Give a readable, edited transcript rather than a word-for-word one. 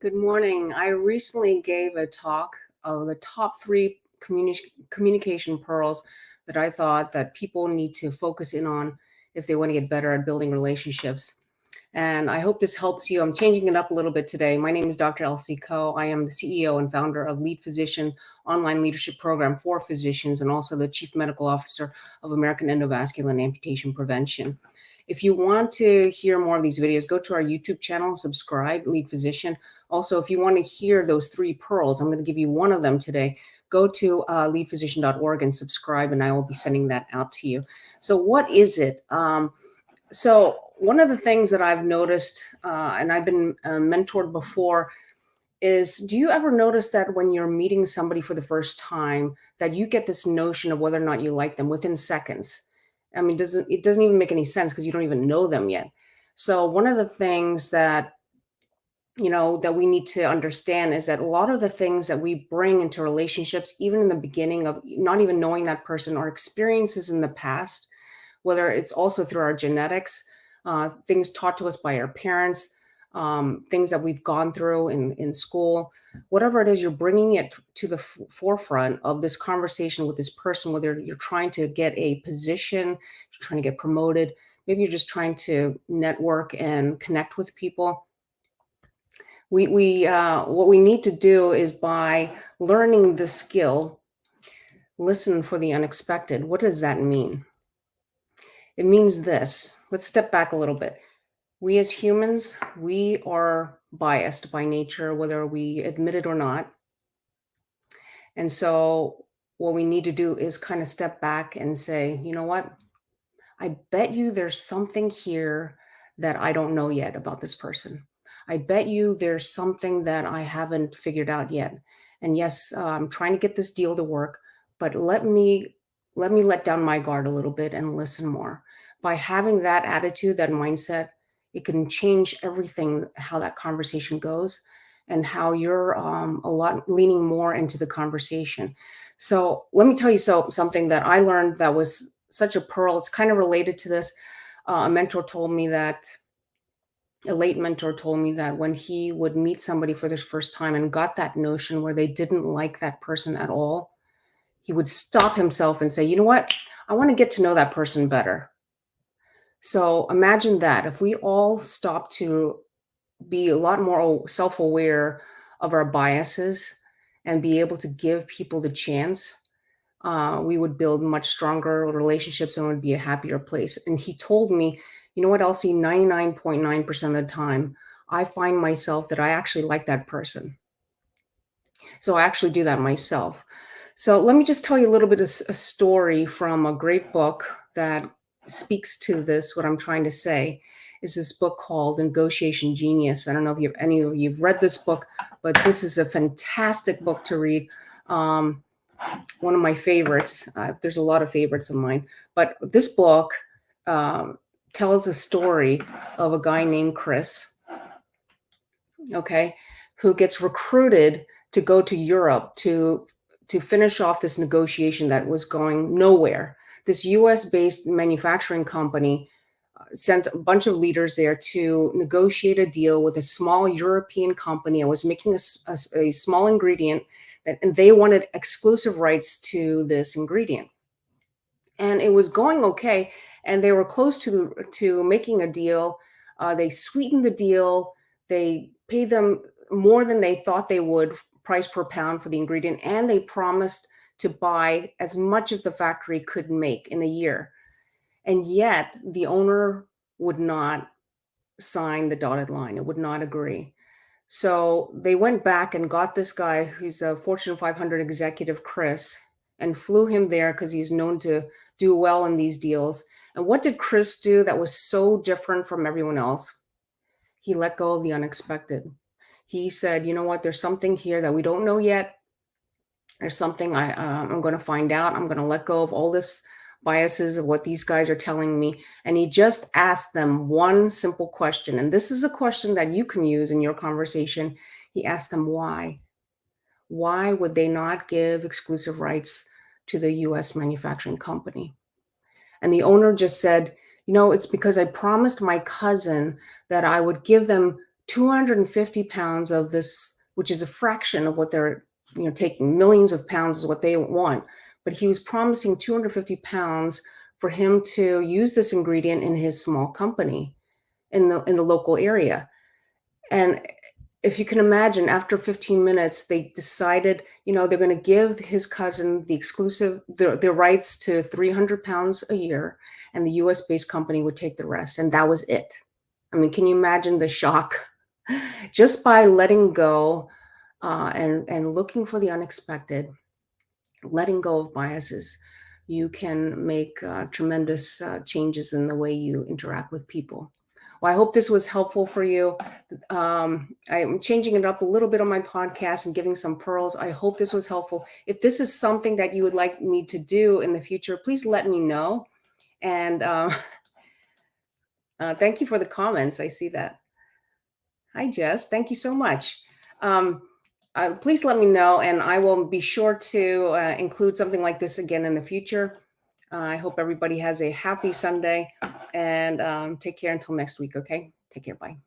Good morning. I recently gave a talk of the top three communication pearls that I thought that people need to focus in on if they want to get better at building relationships. And I hope this helps you. I'm changing it up a little bit today. My name is Dr. Elsie. I am the CEO and founder of Lead Physician online leadership program for physicians and also the Chief Medical Officer of American Endovascular and Amputation Prevention. If you want to hear more of these videos, go to our YouTube channel, subscribe, Lead Physician. Also, if you want to hear those three pearls, I'm going to give you one of them today. Go to leadphysician.org and subscribe, and I will be sending that out to you. So what is it? So one of the things that I've noticed, and I've been mentored before, is do you ever notice that when you're meeting somebody for the first time, that you get this notion of whether or not you like them within seconds? I mean, it doesn't even make any sense because you don't even know them yet. So one of the things that that we need to understand is that a lot of the things that we bring into relationships, even in the beginning of not even knowing that person, or experiences in the past, whether it's also through our genetics, things taught to us by our parents, things that we've gone through in school, whatever it is, you're bringing it to the forefront of this conversation with this person, whether you're trying to get a position, you're trying to get promoted, maybe you're just trying to network and connect with people. What we need to do is, by learning the skill, listen for the unexpected. What does that mean? It means this. Let's step back a little bit. We as humans, we are biased by nature, whether we admit it or not. And so what we need to do is kind of step back and say, you know what? I bet you there's something here that I don't know yet about this person. I bet you there's something that I haven't figured out yet. And yes, I'm trying to get this deal to work, but let me let down my guard a little bit and listen more. By having that attitude, that mindset, it can change everything, how that conversation goes and how you're a lot leaning more into the conversation. So let me tell you something that I learned that was such a pearl. It's kind of related to this. A mentor told me that, a late mentor told me that when he would meet somebody for the first time and got that notion where they didn't like that person at all, he would stop himself and say, you know what? I want to get to know that person better. So imagine that if we all stop to be a lot more self-aware of our biases and be able to give people the chance, we would build much stronger relationships and would be a happier place. And he told me, you know what, Elsie, 99.9% of the time, I find myself that I actually like that person. So I actually do that myself. So let me just tell you a little bit of a story from a great book that speaks to this. What I'm trying to say is this book called Negotiation Genius. I don't know if any of you've read this book, but this is a fantastic book to read. One of my favorites. There's a lot of favorites of mine, but this book tells a story of a guy named Chris, okay, who gets recruited to go to Europe to finish off this negotiation that was going nowhere. This US based manufacturing company sent a bunch of leaders there to negotiate a deal with a small European company. I was making a small ingredient and they wanted exclusive rights to this ingredient. And it was going okay. And they were close to making a deal. They sweetened the deal. They paid them more than they thought they would, price per pound for the ingredient. And they promised to buy as much as the factory could make in a year. And yet the owner would not sign the dotted line. It would not agree. So they went back and got this guy who's a Fortune 500 executive, Chris, and flew him there because he's known to do well in these deals. And what did Chris do that was so different from everyone else? He let go of the unexpected. He said, you know what, there's something here that we don't know yet. There's something I'm going to find out. I'm going to let go of all this biases of what these guys are telling me. And he just asked them one simple question. And this is a question that you can use in your conversation. He asked them why. Why would they not give exclusive rights to the US manufacturing company? And the owner just said, you know, it's because I promised my cousin that I would give them 250 pounds of this, which is a fraction of what they're, taking. Millions of pounds is what they want. But he was promising 250 pounds for him to use this ingredient in his small company in the local area. And if you can imagine, after 15 minutes, they decided, they're going to give his cousin the rights to 300 pounds a year, and the US based company would take the rest. And that was it. I mean, can you imagine the shock? Just by letting go and looking for the unexpected, letting go of biases, you can make tremendous changes in the way you interact with people. Well, I hope this was helpful for you. I'm changing it up a little bit on my podcast and giving some pearls. I hope this was helpful. If this is something that you would like me to do in the future, please let me know. And thank you for the comments. I see that. Hi, Jess. Thank you so much. Please let me know, and I will be sure to include something like this again in the future. I hope everybody has a happy Sunday, and take care until next week, okay? Take care. Bye.